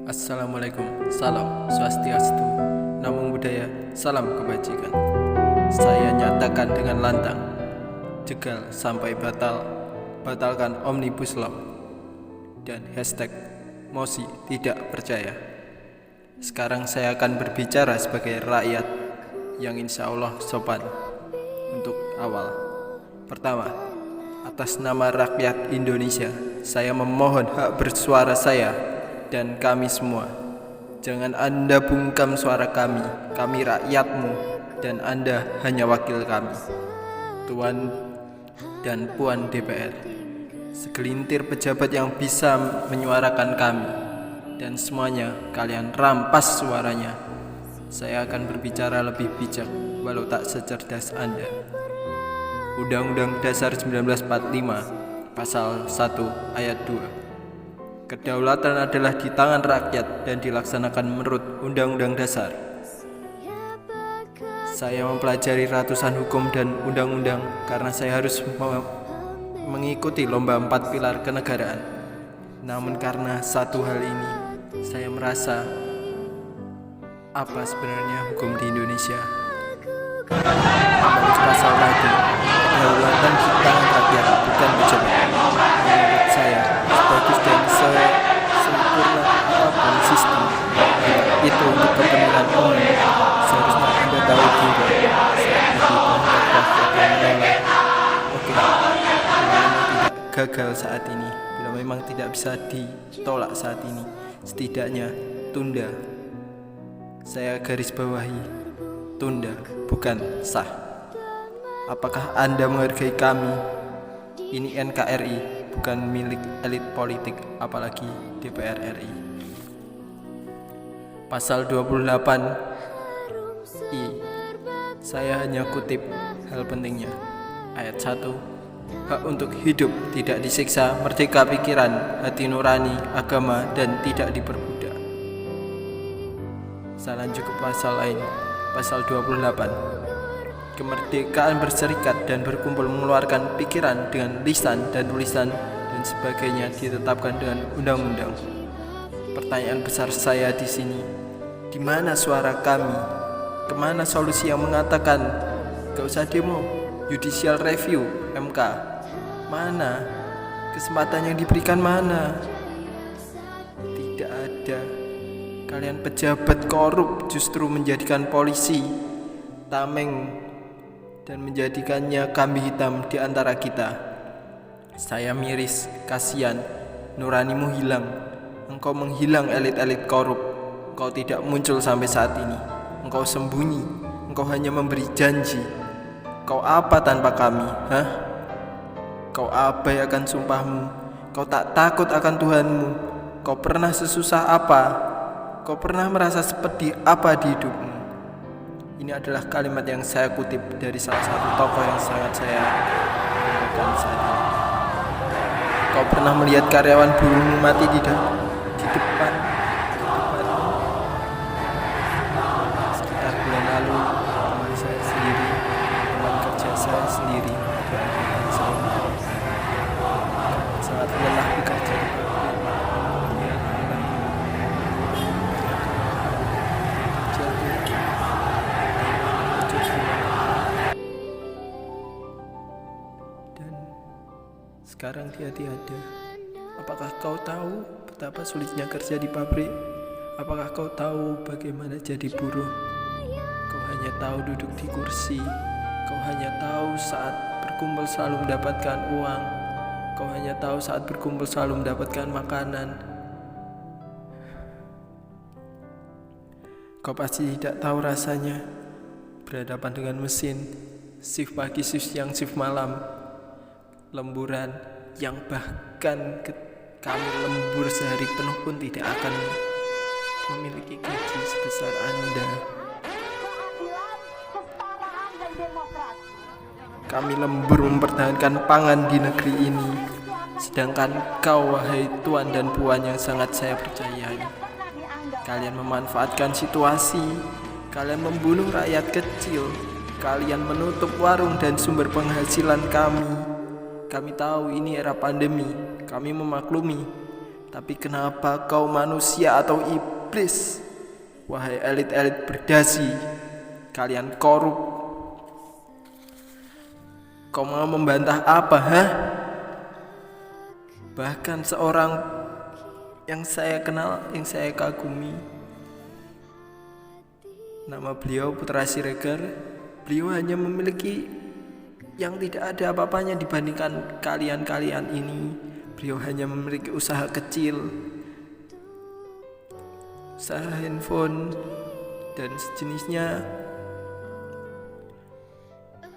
Assalamualaikum, salam swastiastu, namo buddhaya, salam kebajikan. Saya nyatakan dengan lantang, jegal sampai batalkan Omnibus Law, dan hashtag Mosi tidak percaya. Sekarang saya akan berbicara sebagai rakyat yang insya Allah sopan. Untuk awal, pertama, atas nama rakyat Indonesia, saya memohon hak bersuara saya dan kami semua. Jangan Anda bungkam suara kami rakyatmu, dan Anda hanya wakil kami. Tuan dan Puan DPR, segelintir pejabat yang bisa menyuarakan kami, dan semuanya kalian rampas suaranya. Saya akan berbicara lebih bijak, walau tak secerdas Anda. Undang-Undang Dasar 1945, Pasal 1 Ayat 2. Kedaulatan adalah di tangan rakyat dan dilaksanakan menurut Undang-Undang Dasar. Saya mempelajari ratusan hukum dan undang-undang karena saya harus mengikuti lomba 4 pilar kenegaraan. Namun karena satu hal ini, saya merasa apa sebenarnya hukum di Indonesia. Menurut pasal tadi, kedaulatan di tangan rakyat bukan pejabat. Menurut saya, sebagus dan sempurna apapun sistem itu untuk kepentingan umum, seharusnya Anda tahu juga saat itu rakyat yang menolak. Oke, tidak gagal saat ini, bila memang tidak bisa ditolak saat ini, setidaknya tunda. Saya garis bawahi, tunda bukan sah. Apakah Anda menghargai kami? Ini NKRI, bukan milik elit politik, apalagi DPR RI. Pasal 28I, saya hanya kutip hal pentingnya. Ayat 1, hak untuk hidup, tidak disiksa, merdeka pikiran, hati nurani, agama, dan tidak diperbudak. Saya lanjut ke pasal lain, pasal 28. Kemerdekaan berserikat dan berkumpul mengeluarkan pikiran dengan lisan dan tulisan dan sebagainya ditetapkan dengan undang-undang. Pertanyaan besar saya di sini, di mana suara kami? Kemana solusi yang mengatakan gak usah demo, judicial review, MK? Mana? Kesempatan yang diberikan mana? Tidak ada. Kalian pejabat korup justru menjadikan polisi tameng dan menjadikannya kambing hitam di antara kita. Saya miris, kasihan, nuranimu hilang. Engkau menghilang, elit-elit korup. Engkau tidak muncul sampai saat ini. Engkau sembunyi, engkau hanya memberi janji. Kau apa tanpa kami? Kau abai akan sumpahmu. Kau tak takut akan Tuhanmu. Kau pernah sesusah apa? Kau pernah merasa seperti apa di hidupmu? Ini adalah kalimat yang saya kutip dari salah satu tokoh yang sangat saya banggakan saat ini. Kau pernah melihat karyawan buruhmu mati di depan? Sekitar bulan lalu, teman saya sendiri, teman kerja saya sendiri, dan saya sangat lelah bekerja di pabrik. Sekarang dia tiada. Apakah kau tahu betapa sulitnya kerja di pabrik? Apakah kau tahu bagaimana jadi buruh? Kau hanya tahu duduk di kursi. Kau hanya tahu saat berkumpul selalu mendapatkan uang. Kau hanya tahu saat berkumpul selalu mendapatkan makanan. Kau pasti tidak tahu rasanya berhadapan dengan mesin, shift pagi, shift siang, shift malam, lemburan yang bahkan kami lembur sehari penuh pun tidak akan memiliki gaji sebesar Anda. Kami lembur mempertahankan pangan di negeri ini, sedangkan kau, wahai Tuan dan Puan yang sangat saya percayai, kalian memanfaatkan situasi, kalian membunuh rakyat kecil, kalian menutup warung dan sumber penghasilan kami. Kami tahu ini era pandemi, kami memaklumi. Tapi kenapa kau manusia atau iblis? Wahai elit-elit berdasi, kalian korup. Kau mau membantah apa, hah? Bahkan seorang yang saya kenal, yang saya kagumi, nama beliau Putra Siregar, beliau hanya memiliki yang tidak ada apa-apanya dibandingkan kalian-kalian ini. Beliau hanya memiliki usaha kecil, usaha handphone dan sejenisnya.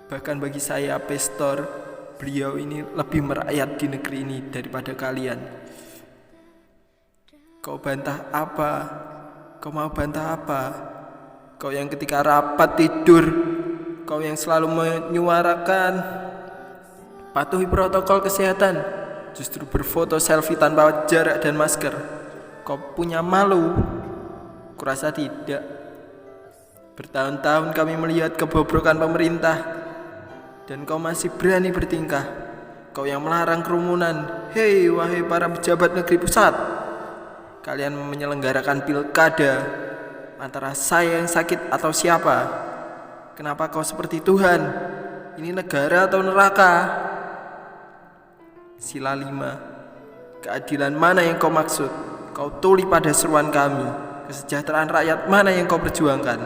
Bahkan bagi saya pestor, beliau ini lebih merakyat di negeri ini daripada kalian. Kau bantah apa? Kau mau bantah apa? Kau yang ketika rapat tidur, kau yang selalu menyuarakan patuhi protokol kesehatan, justru berfoto selfie tanpa jarak dan masker. Kau punya malu? Kurasa tidak. Bertahun-tahun kami melihat kebobrokan pemerintah, dan kau masih berani bertingkah. Kau yang melarang kerumunan. Hei wahai para pejabat negeri pusat, kalian menyelenggarakan pilkada antara saya yang sakit atau siapa? Kenapa kau seperti Tuhan? Ini negara atau neraka? Sila 5. Keadilan mana yang kau maksud? Kau tuli pada seruan kami. Kesejahteraan rakyat mana yang kau perjuangkan?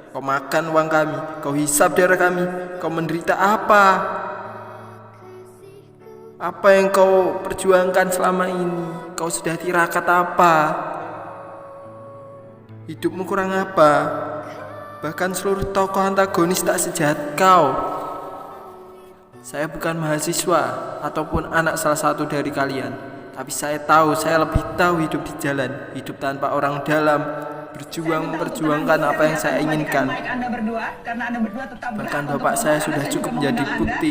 Kau makan uang kami, kau hisap darah kami. Kau menderita apa? Apa yang kau perjuangkan selama ini? Kau sudah tirakat apa? Hidupmu kurang apa? Bahkan seluruh tokoh antagonis tak sejahat kau. Saya bukan mahasiswa ataupun anak salah satu dari kalian, tapi saya tahu, saya lebih tahu hidup di jalan, hidup tanpa orang dalam, berjuang memperjuangkan apa yang saya inginkan. Bahkan bapak saya sudah cukup menjadi bukti.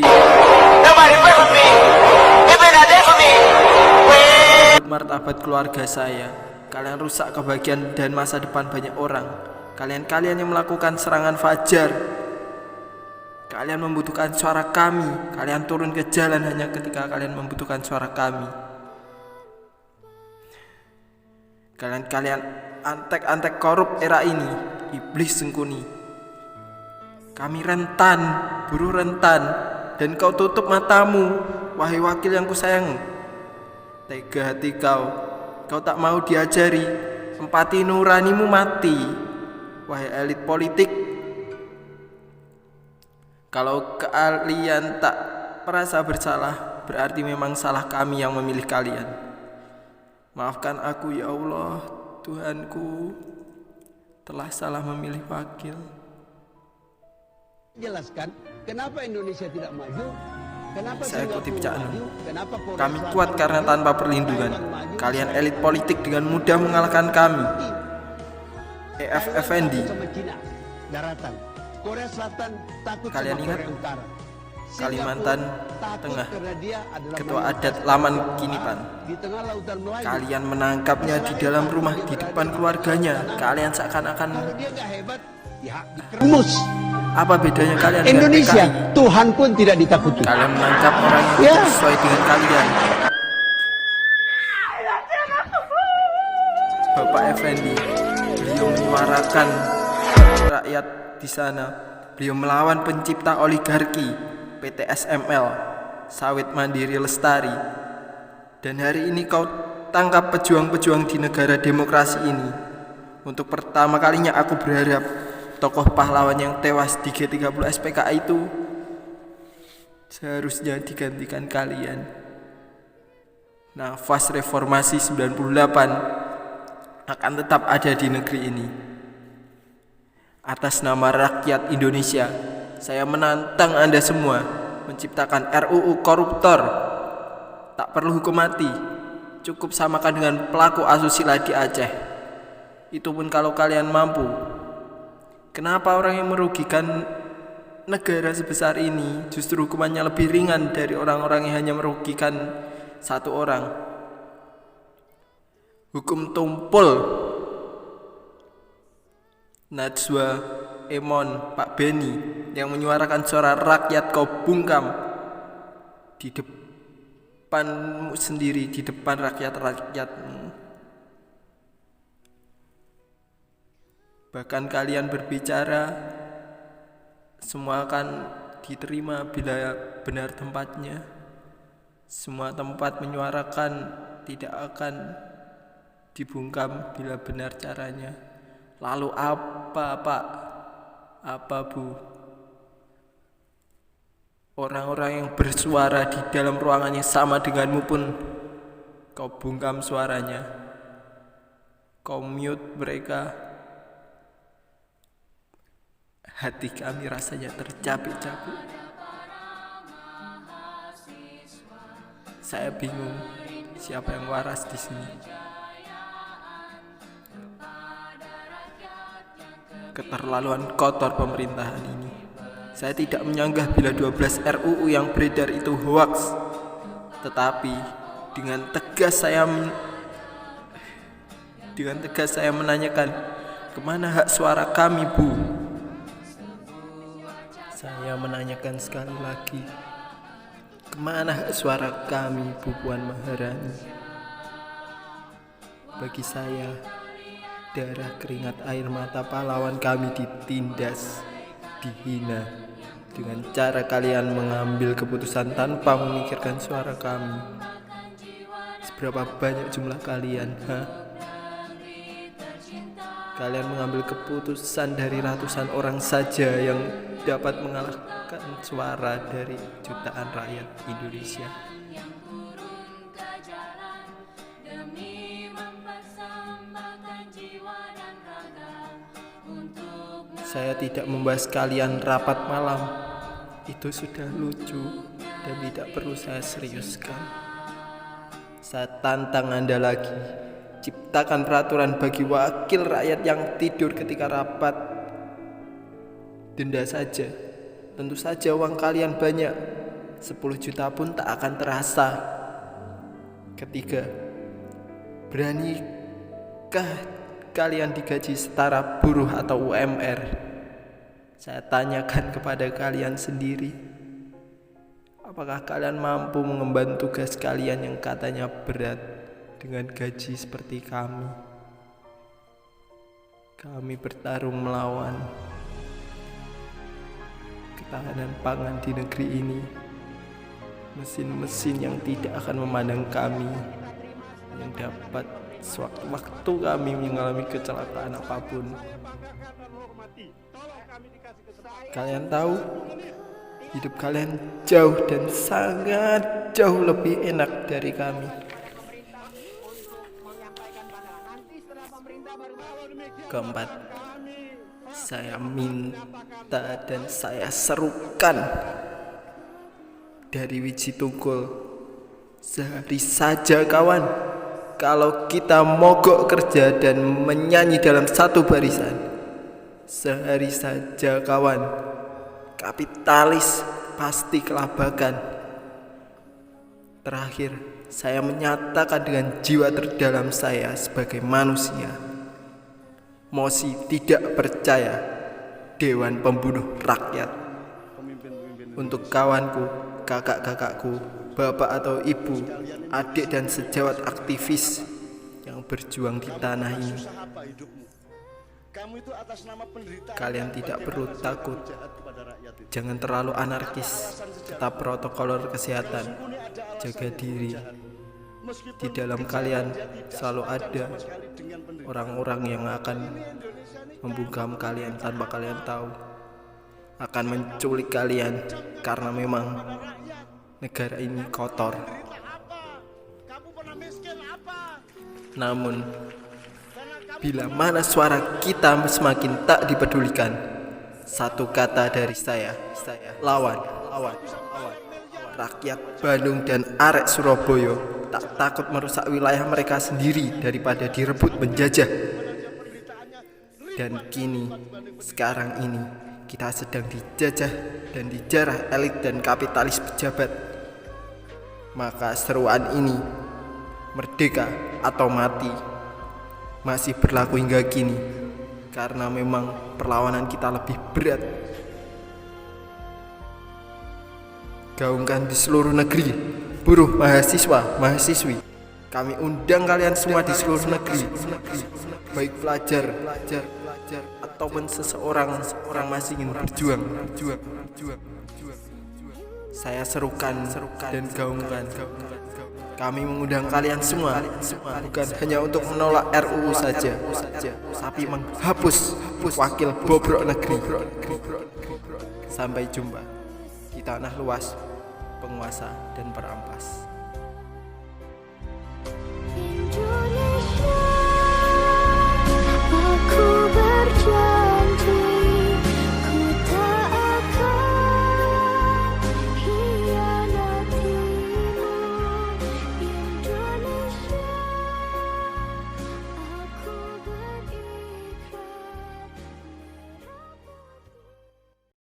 Martabat keluarga saya, kalian rusak kebahagiaan dan masa depan banyak orang. Kalian-kalian yang melakukan serangan fajar, kalian membutuhkan suara kami. Kalian turun ke jalan hanya ketika kalian membutuhkan suara kami. Kalian antek-antek korup era ini, iblis sengkuni. Kami rentan, buruh rentan, dan kau tutup matamu, wahai wakil yang kusayang. Tega hati kau tak mau diajari, empati nuranimu mati. Wahai elit politik, kalau kalian tak merasa bersalah, berarti memang salah kami yang memilih kalian. Maafkan aku ya Allah, Tuhanku, telah salah memilih wakil. Jelaskan kenapa Indonesia tidak maju? Kenapa saya kutip Cak Nun, kenapa kami kuat karena tanpa perlindungan. Kalian elit politik dengan mudah mengalahkan kami. EFFND. Daratan. Korea Selatan takut kalian sama ingat? Korea Utara. Kalimantan Tengah, dia adalah Ketua Adat Laman Kinipan. di tengah lautan Melayu. Kalian menangkapnya di dalam rumah, di depan keluarganya. Kalian seakan-akan Dia nggak hebat, ya keremus. apa bedanya kalian Indonesia, dengan PKI? Tuhan pun tidak ditakuti. Kalian menangkap orang yang Ya. tidak sesuai dengan kalian. Bapak Effendi, beliau menyuarakan rakyat di sana. Beliau melawan pencipta oligarki PT SML, Sawit Mandiri Lestari. Dan hari ini kau tangkap pejuang-pejuang di negara demokrasi ini. Untuk pertama kalinya aku berharap tokoh pahlawan yang tewas di G30 SPKA itu seharusnya digantikan kalian. Nafas reformasi 98 akan tetap ada di negeri ini. Atas nama rakyat Indonesia, saya menantang Anda semua menciptakan RUU koruptor. Tak perlu hukum mati, cukup samakan dengan pelaku asusila di Aceh. Itu pun kalau kalian mampu. Kenapa orang yang merugikan negara sebesar ini justru hukumannya lebih ringan dari orang-orang yang hanya merugikan satu orang? Hukum tumpul. Najwa, Emon, Pak Beni yang menyuarakan suara rakyat kau bungkam depanmu sendiri, di depan rakyat-rakyatmu. Bahkan kalian berbicara, semua akan diterima bila benar tempatnya. Semua tempat menyuarakan tidak akan dibungkam bila benar caranya. Lalu apa, Pak? Apa, Bu? Orang-orang yang bersuara di dalam ruangan yang sama denganmu pun kau bungkam suaranya. Kau mute mereka. Hati kami rasanya tercapek-capek. Saya bingung siapa yang waras di sini. Keterlaluan kotor pemerintahan ini. Saya tidak menyanggah bila 12 RUU yang beredar itu hoaks. Tetapi dengan tegas saya menanyakan, kemana hak suara kami, Bu? Saya menanyakan sekali lagi, kemana hak suara kami, Bu Puan Maharani? Bagi saya, darah, keringat, air mata pahlawan kami ditindas, dihina dengan cara kalian mengambil keputusan tanpa memikirkan suara kami. Seberapa banyak jumlah kalian, Kalian mengambil keputusan dari ratusan orang saja yang dapat mengalahkan suara dari jutaan rakyat Indonesia. Saya tidak membahas kalian rapat malam. Itu sudah lucu dan tidak perlu saya seriuskan. Saya tantang Anda lagi. Ciptakan peraturan bagi wakil rakyat yang tidur ketika rapat. Denda saja. Tentu saja uang kalian banyak. 10 juta pun tak akan terasa. Ketiga, beranikah kalian digaji setara buruh atau UMR? Saya tanyakan kepada kalian sendiri. Apakah kalian mampu mengemban tugas kalian yang katanya berat dengan gaji seperti kami? Kami bertarung melawan ketahanan pangan di negeri ini. Mesin-mesin yang tidak akan memandang kami, yang dapat sewaktu-waktu kami mengalami kecelakaan apapun. Kalian tahu, hidup kalian jauh dan sangat jauh lebih enak dari kami. Keempat, saya minta dan saya serukan dari Wiji Tunggul, sehari saja kawan, kalau kita mogok kerja dan menyanyi dalam satu barisan. Sehari saja kawan, kapitalis pasti kelabakan. Terakhir, saya menyatakan dengan jiwa terdalam saya sebagai manusia, Mosi tidak percaya Dewan Pembunuh Rakyat. Untuk kawanku, kakak-kakakku, bapak atau ibu, adik dan sejawat aktivis yang berjuang di tanah ini, kalian tidak perlu takut. Jangan terlalu anarkis. Tetap protokol kesehatan. Jaga diri. Di dalam kalian selalu ada orang-orang yang akan membungkam kalian tanpa kalian tahu, akan menculik kalian karena memang negara ini kotor. Namun bila mana suara kita semakin tak dipedulikan, satu kata dari saya, lawan. Rakyat Bandung dan arek Surabaya tak takut merusak wilayah mereka sendiri daripada direbut penjajah. Dan kini, sekarang ini, kita sedang dijajah dan dijarah elit dan kapitalis pejabat. Maka seruan ini, merdeka atau mati, masih berlaku hingga kini, karena memang perlawanan kita lebih berat. Gaungkan di seluruh negeri, buruh, mahasiswa, mahasiswi. Kami undang kalian semua di seluruh negeri, baik pelajar ataupun seseorang yang masih ingin berjuang. Saya serukan dan gaungkan. Kami mengundang kalian semua, bukan hanya untuk menolak RUU saja, tapi menghapus wakil bobrok negeri. Sampai jumpa di tanah luas penguasa dan perampas.